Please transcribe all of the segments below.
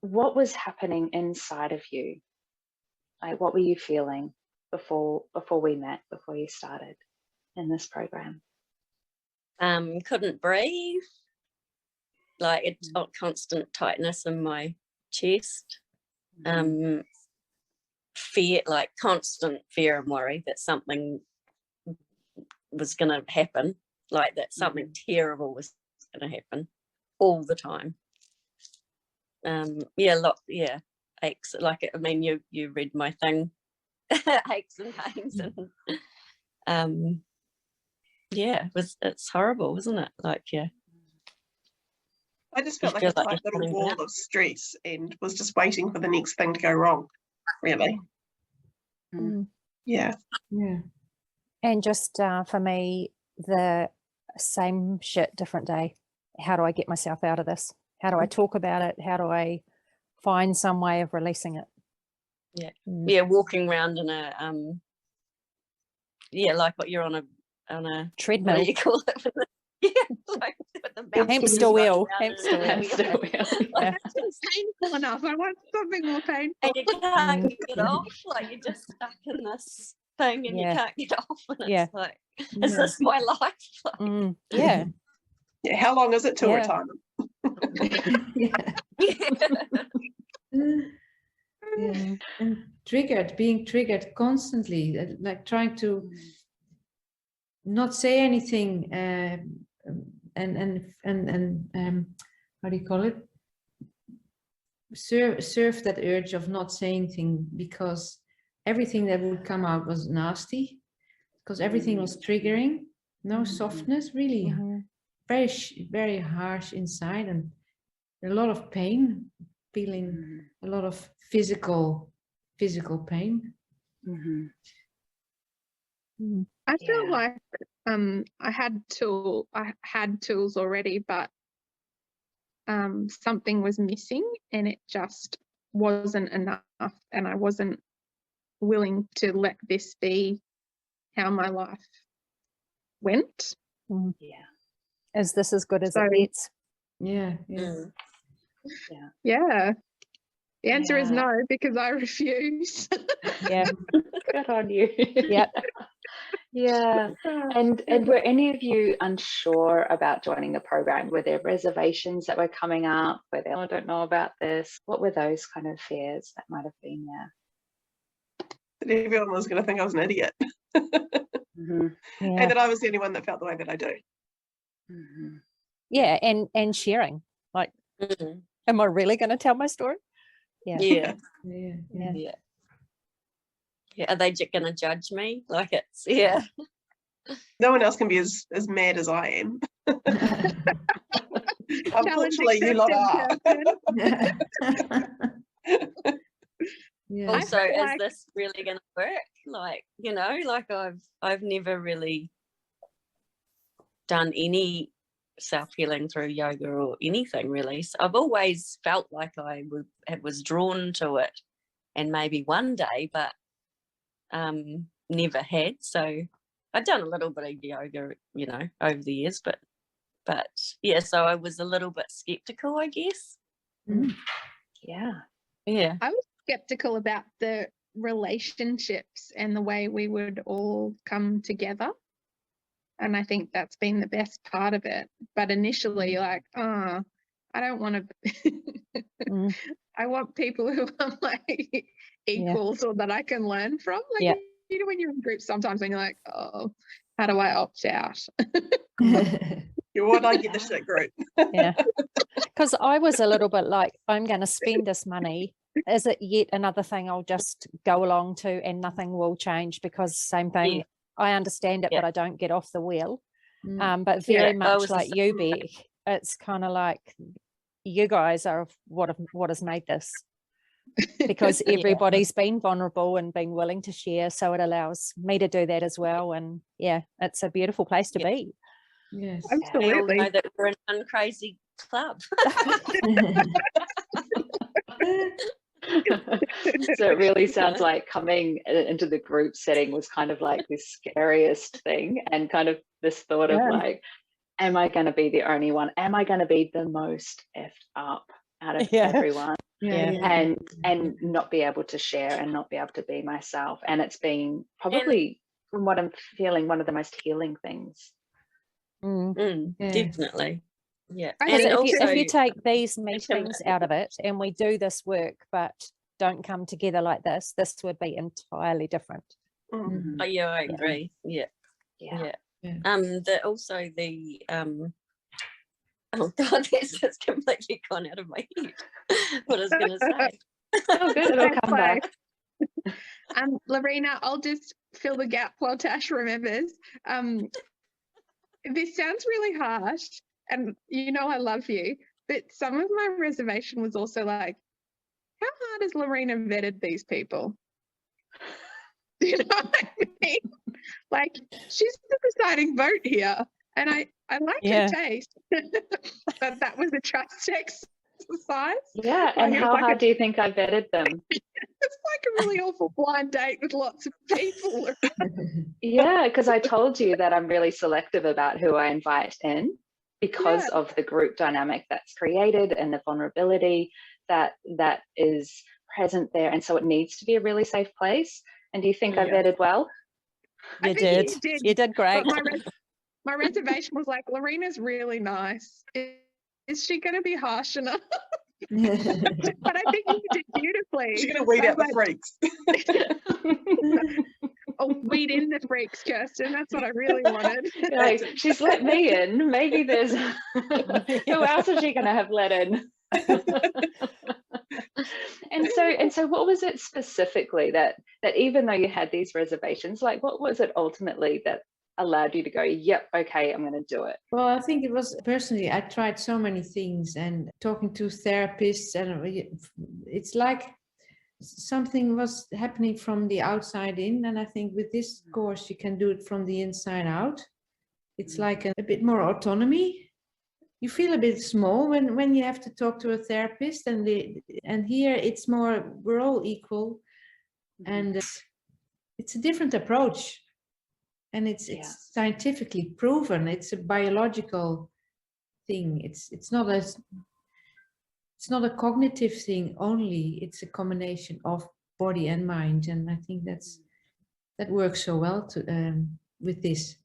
what was happening inside of you? Like, what were you feeling before we met, before you started in this program? Couldn't breathe, like it's got constant tightness in my chest. Fear, like constant fear and worry that something was going to happen, like that something terrible was going to happen all the time. Aches, like, I mean, you read my thing, aches and pains, and it's horrible, isn't it? Like, I just felt like a tight little wall of stress and was just waiting for the next thing to go wrong, really. Yeah. And just for me, the same shit, different day. How do I get myself out of this? How do I talk about it? How do I find some way of releasing it? Walking around in a like what you're on a treadmill. What do you call it? Like the hamster wheel. Yeah. It's painful enough. I want something more painful. And you can't get off. Like, you're just stuck in this thing, and you can't get off. And it's like, is this my life? Like, yeah. How long is it till retirement? And being triggered constantly, like trying to not say anything, and how do you call it? Serve that urge of not saying anything, because everything that would come out was nasty, because everything was triggering. No softness, really. Very, very harsh inside, and a lot of pain, feeling a lot of physical pain. I feel like I had tools already, but something was missing, and it just wasn't enough, and I wasn't willing to let this be how my life went. Is this as good as it gets? The answer is no, because I refuse. Good on you. Yeah. And were any of you unsure about joining the program? Were there reservations that were coming up? Were there, I don't know about this? What were those kind of fears that might have been there? That everyone was going to think I was an idiot. And that I was the only one that felt the way that I do. Yeah, and sharing. Like, am I really going to tell my story? Yeah. Are they going to judge me? Like, it's no one else can be as mad as I am. Unfortunately, you lot are. Also, is this really going to work? Like, like I've never really done any self-healing through yoga or anything, really. So I've always felt like I was drawn to it, and maybe one day, but never had. So I'd done a little bit of yoga, over the years, but so I was a little bit skeptical, I guess. Yeah. I was skeptical about the relationships and the way we would all come together, and I think that's been the best part of it. But initially, like, I don't want to I want people who are like equals or that I can learn from. Like, when you're in groups, sometimes when you're like, oh, how do I opt out? You would I get the shit group. Because I was a little bit like, I'm going to spend this money. Is it yet another thing I'll just go along to and nothing will change? Because same thing, I understand it, but I don't get off the wheel. But very much like you, Beck, it's kind of like you guys are what has made this. Because everybody's been vulnerable and been willing to share, so it allows me to do that as well. And it's a beautiful place to be. Yes, absolutely. We all know that we're an uncrazy club. So it really sounds like coming into the group setting was kind of like the scariest thing, and kind of this thought of like, am I going to be the only one? Am I going to be the most effed up out of everyone? and not be able to share and not be able to be myself. And it's been probably, from what I'm feeling, one of the most healing things. Definitely. Yeah. I And think also, if you take these meetings out of it and we do this work but don't come together like this would be entirely different. oh, yeah, I agree. Yeah. Also the oh God, that's just completely gone out of my head. What I was going to say. Oh, good. It'll come back. Lorena, I'll just fill the gap while Tash remembers. This sounds really harsh, and you know I love you, but some of my reservation was also like, how hard has Lorena vetted these people? You know what I mean? Like, she's the deciding vote here, and I like her taste, but that was a trust exercise. Yeah, and how hard do you think I vetted them? It's like a really awful blind date with lots of people. Yeah, because I told you that I'm really selective about who I invite in because of the group dynamic that's created and the vulnerability that is present there. And so it needs to be a really safe place. And do you think I vetted well? You did. You did great. But my reservation was like, Lorena's really nice. Is she going to be harsh enough? But I think you did beautifully. She's going to weed out the freaks. Oh, weed in the freaks, Kirsten. That's what I really wanted. Like, she's let me in. Maybe there's who else is she going to have let in? And so what was it specifically that even though you had these reservations, like what was it ultimately that allowed you to go, yep, okay, I'm going to do it? Well, I think it was personally, I tried so many things and talking to therapists, and it's like something was happening from the outside in. And I think with this course, you can do it from the inside out. It's like a bit more autonomy. You feel a bit small when you have to talk to a therapist, and here it's more, we're all equal, and it's a different approach. And it's scientifically proven. It's a biological thing. It's not a cognitive thing only. It's a combination of body and mind. And I think that works so well with this.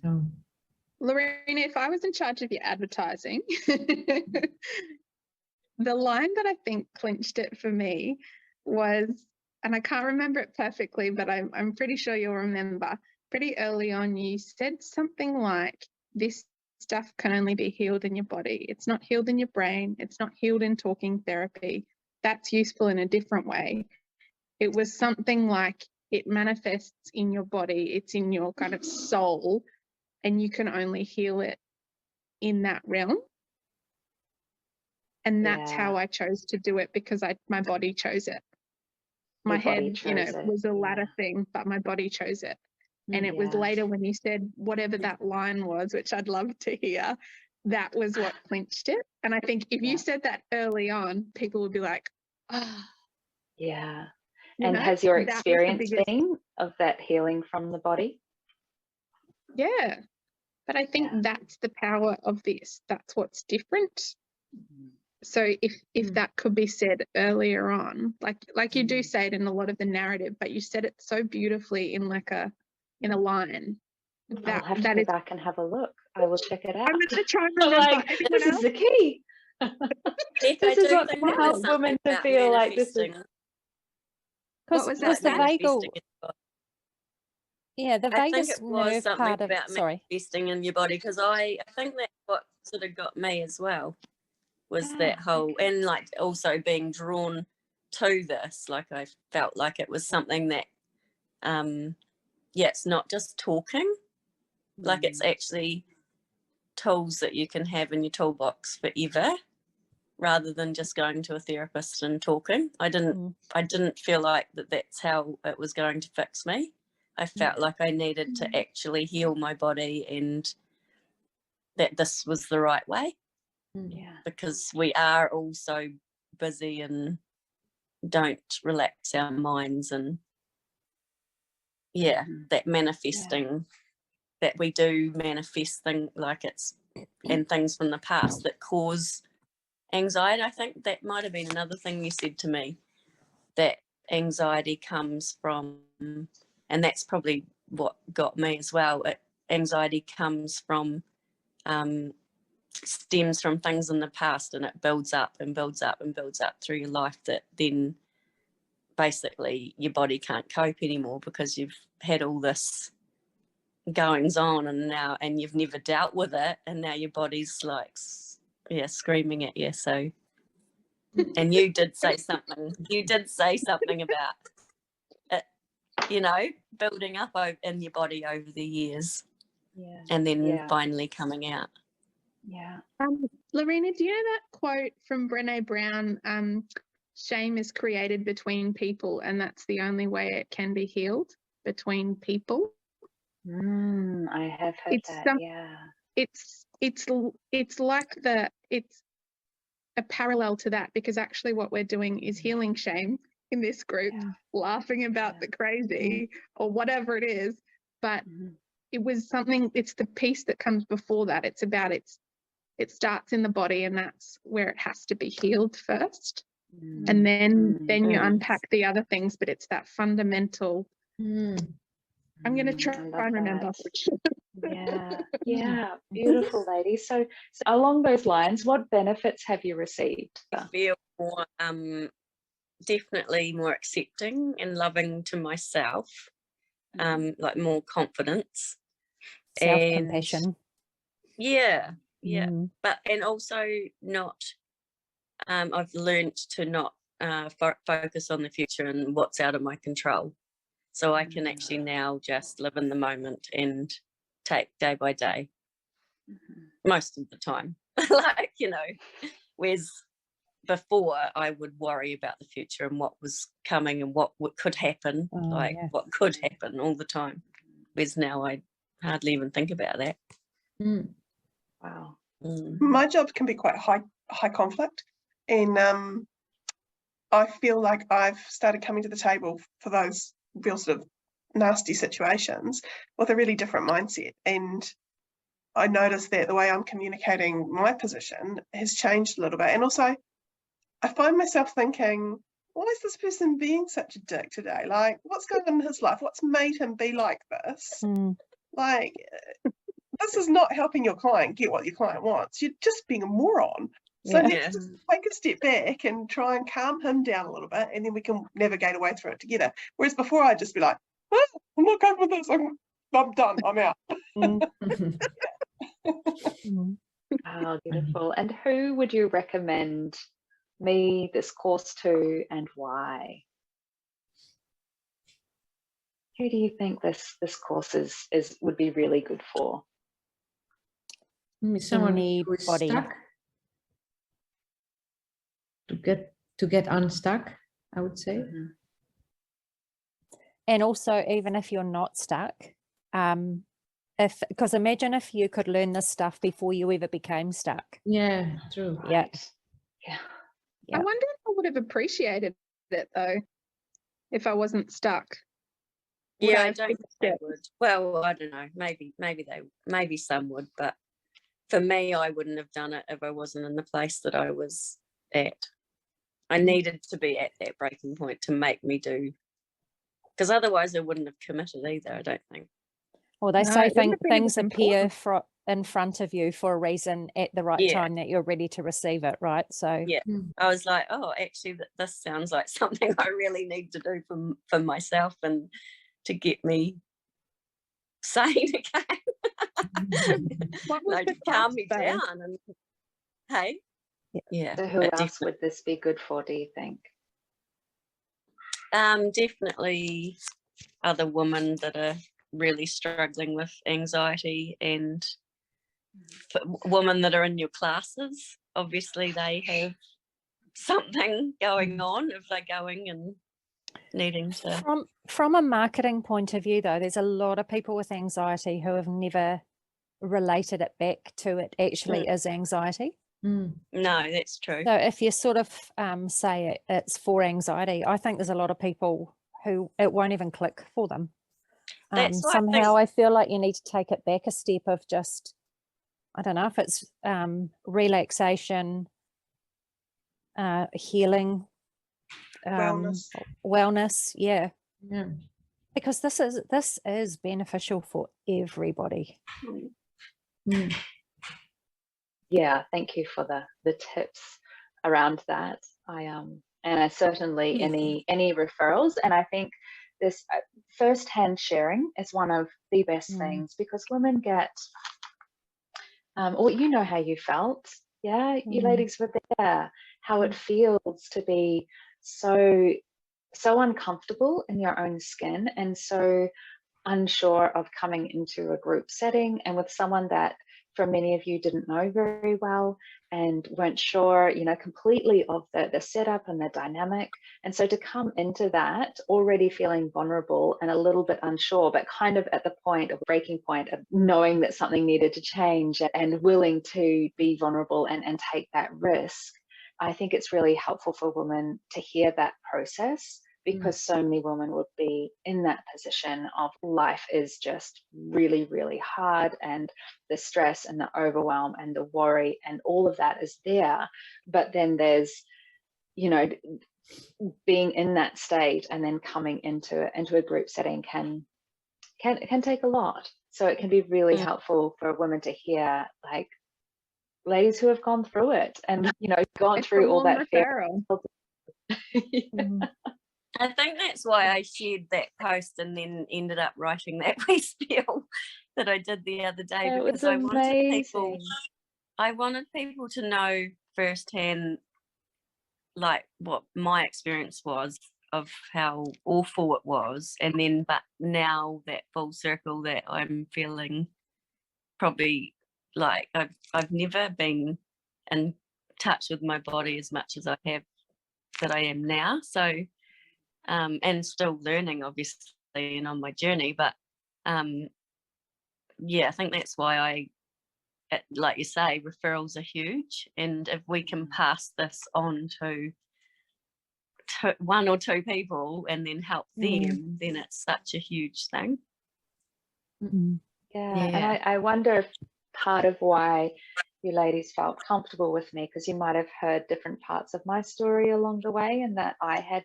So, Lorena, if I was in charge of your advertising, the line that I think clinched it for me was, and I can't remember it perfectly, but I'm pretty sure you'll remember, pretty early on you said something like, this stuff can only be healed in your body. It's not healed in your brain. It's not healed in talking therapy. That's useful in a different way. It was something like, it manifests in your body. It's in your kind of soul, and you can only heal it in that realm. And that's how I chose to do it, because my body chose it. My head, was a ladder thing, but my body chose it. And it was later when you said whatever that line was, which I'd love to hear, that was what clinched it. And I think if you said that early on, people would be like, yeah. And has your experience been of that healing from the body? Yeah. But I think that's the power of this. That's what's different. So if that could be said earlier on, like you do say it in a lot of the narrative, but you said it so beautifully in a line. I'll have to go back and have a look. I will check it out. I'm going to try and remember. This is the key. This is what can help women to feel like this is. Because the vagal, the vagus nerve part of manifesting in your body, because I think that's what sort of got me as well, was that whole, and like also being drawn to this, like I felt like it was something that it's not just talking, like it's actually tools that you can have in your toolbox forever, rather than just going to a therapist and talking. I didn't feel like that's how it was going to fix me. I felt like I needed to actually heal my body, and that this was the right way. Because we are all so busy and don't relax our minds, and that manifesting, that we do manifest things like it's and things from the past that cause anxiety. I think that might have been another thing you said to me, that anxiety comes from, and that's probably what got me as well. Anxiety comes from, stems from things in the past, and it builds up and builds up and builds up through your life, that then basically your body can't cope anymore because you've had all this goings on and you've never dealt with it, and now your body's like screaming at you. So and you did say something about it, building up in your body over the years, and then finally coming out. Lorena, do you know that quote from Brené Brown, shame is created between people and that's the only way it can be healed, between people? I have heard that. It's like it's a parallel to that, because actually what we're doing is healing shame in this group, laughing about the crazy or whatever it is. But it was something, it's the piece that comes before that. It's about it starts in the body, and that's where it has to be healed first. And then you unpack the other things, but it's that fundamental. I'm going to try and remember. Beautiful, lady. So along those lines, what benefits have you received? I feel more, definitely more accepting and loving to myself, like more confidence, Self-compassion. But and also not. I've learned to not focus on the future and what's out of my control. So I can actually now just live in the moment and take day by day, most of the time. Like, whereas before I would worry about the future and what was coming and what could happen, what could happen all the time. Whereas now I hardly even think about that. Wow. My job can be quite high conflict, and I feel like I've started coming to the table for those real sort of nasty situations with a really different mindset. And I noticed that the way I'm communicating my position has changed a little bit. And also I find myself thinking, why is this person being such a dick today? Like, what's going on in his life? What's made him be like this? Like, this is not helping your client get what your client wants. You're just being a moron. So let's just take a step back and try and calm him down a little bit, and then we can navigate a way through it together. Whereas before I'd just be like, I'm not going with this. I'm done. I'm out. Oh, beautiful. And who would you recommend me this course to, and why? Who do you think this course is would be really good for? Someone who is stuck, to get unstuck, I would say. And also, even if you're not stuck, because imagine if you could learn this stuff before you ever became stuck. Yeah, true. Yeah. I wonder if I would have appreciated it though, if I wasn't stuck. I don't think they would. Well, I don't know. Maybe some would, but for me, I wouldn't have done it if I wasn't in the place that I was at. I needed to be at that breaking point to make me do, because otherwise I wouldn't have committed either, I don't think. Well, they say things appear in front of you for a reason at the right time, that you're ready to receive it, right? So I was like, oh, actually, this sounds like something I really need to do for myself and to get me sane again. To calm me down. And hey, So who else would this be good for, do you think? Definitely other women that are really struggling with anxiety, and women that are in your classes. Obviously they have something going on if they're going and needing to. From a marketing point of view though, there's a lot of people with anxiety who have never related it back to it actually is anxiety. No, that's true. So if you sort of say it's for anxiety, I think there's a lot of people who it won't even click for them. Somehow I feel like you need to take it back a step of just, I don't know if it's relaxation, healing, Wellness. wellness. Yeah, Yeah. because this is beneficial for everybody. Mm. Yeah, thank you for the tips around that. And I certainly any referrals, and I think this first-hand sharing is one of the best things, because women get, or you know how you felt, yeah, you ladies were there, how it feels to be so uncomfortable in your own skin and so unsure of coming into a group setting and with someone that for many of you didn't know very well and weren't sure, completely of the setup and the dynamic. And so to come into that already feeling vulnerable and a little bit unsure, but kind of at the point of breaking point of knowing that something needed to change and willing to be vulnerable and take that risk, I think it's really helpful for women to hear that process, because so many women would be in that position of life is just really, really hard, and the stress and the overwhelm and the worry and all of that is there. But then there's, being in that state and then coming into a group setting can take a lot. So it can be really helpful for women to hear, like, ladies who have gone through it and, gone through all that fear. I think that's why I shared that post and then ended up writing that wee spiel that I did the other day, It was because I amazing. wanted people to know firsthand, like, what my experience was of how awful it was, and then but now that full circle that I'm feeling, probably like I've never been in touch with my body as much as I have that I am now. So and still learning, obviously, and on my journey. But yeah, I think that's why like you say, referrals are huge. And if we can pass this on to one or two people and then help them, then it's such a huge thing. Yeah. And I wonder if part of why you ladies felt comfortable with me, because you might have heard different parts of my story along the way, and that I had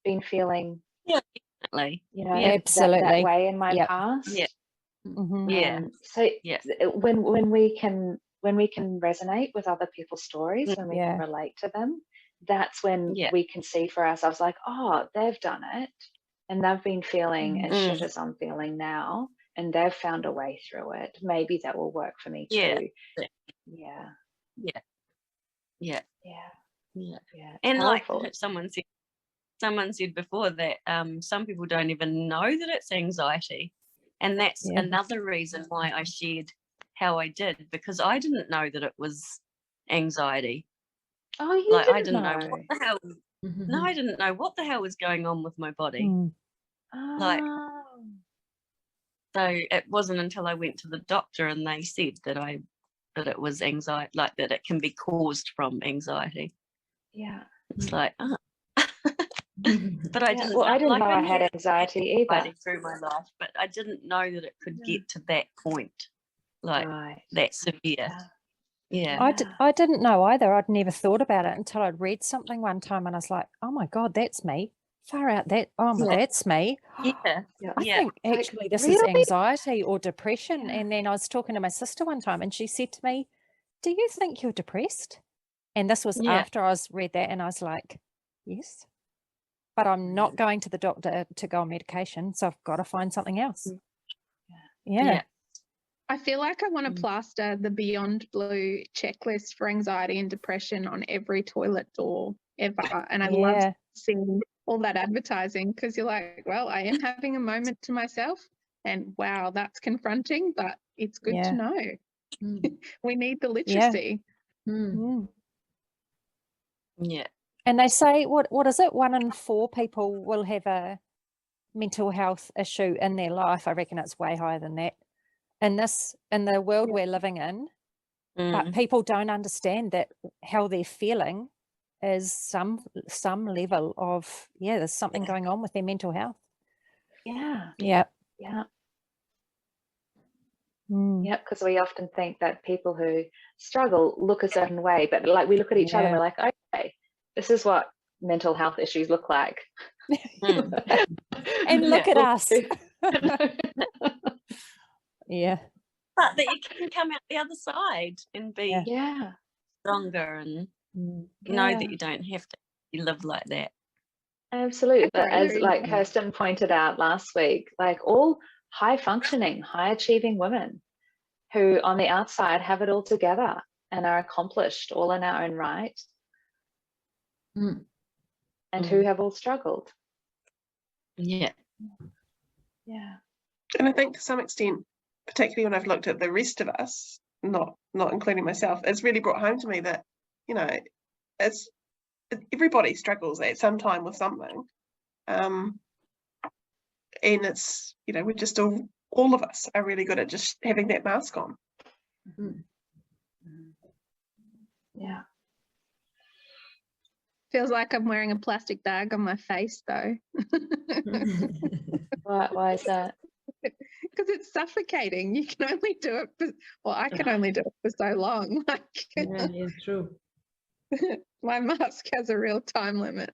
been feeling, Definitely. Absolutely that way in my past. So when we can resonate with other people's stories, when we can relate to them, that's when we can see for ourselves, like, oh, they've done it and they've been feeling as shit as I'm feeling now, and they've found a way through it. Maybe that will work for me too. And powerful. like someone said before that some people don't even know that it's anxiety, and that's another reason why I shared how I did, because I didn't know that it was anxiety. Oh, you like didn't I didn't know what the hell. No, I didn't know what the hell was going on with my body. Like, so it wasn't until I went to the doctor and they said that it was anxiety, like that it can be caused from anxiety. It's like, but I didn't. Well, I didn't like, know I knew had anxiety either through my life, but I didn't know that it could get to that point, like that severe. I didn't know either. I'd never thought about it until I'd read something one time and I was like, oh my God, that's me. Far out that. That's me. I think actually this is anxiety or depression. And then I was talking to my sister one time and she said to me, do you think you're depressed? And this was after I read that, and I was like, yes, but I'm not going to the doctor to go on medication, so I've got to find something else. I feel like I want to plaster the Beyond Blue checklist for anxiety and depression on every toilet door ever. And I love seeing all that advertising, because you're like, well, I am having a moment to myself, and wow, that's confronting, but it's good to know. We need the literacy. And they say, what is it? 1 in 4 people will have a mental health issue in their life. I reckon it's way higher than that. In the world we're living in, but people don't understand that how they're feeling is some level of there's something going on with their mental health. Because we often think that people who struggle look a certain way, but like we look at each other and we're like, okay, this is what mental health issues look like. Mm. And look Yeah. at us. Yeah. But that you can come out the other side and be Yeah. Yeah. stronger and know Yeah. that you don't have to live like that. Absolutely. But as Agree. like Kirsten pointed out last week, like all high functioning, high achieving women who on the outside have it all together and are accomplished all in our own right, Mm. and who have all struggled. Yeah. Yeah. And I think to some extent, particularly when I've looked at the rest of us, not including myself, it's really brought home to me that, you know, it's everybody struggles at some time with something. And it's, you know, we're just all of us are really good at just having that mask on. Yeah. Feels like I'm wearing a plastic bag on my face though. Why is that? Because it's suffocating. You can only do it for, well, I can only do it for so long. Like Yeah, yeah, true. my mask has a real time limit.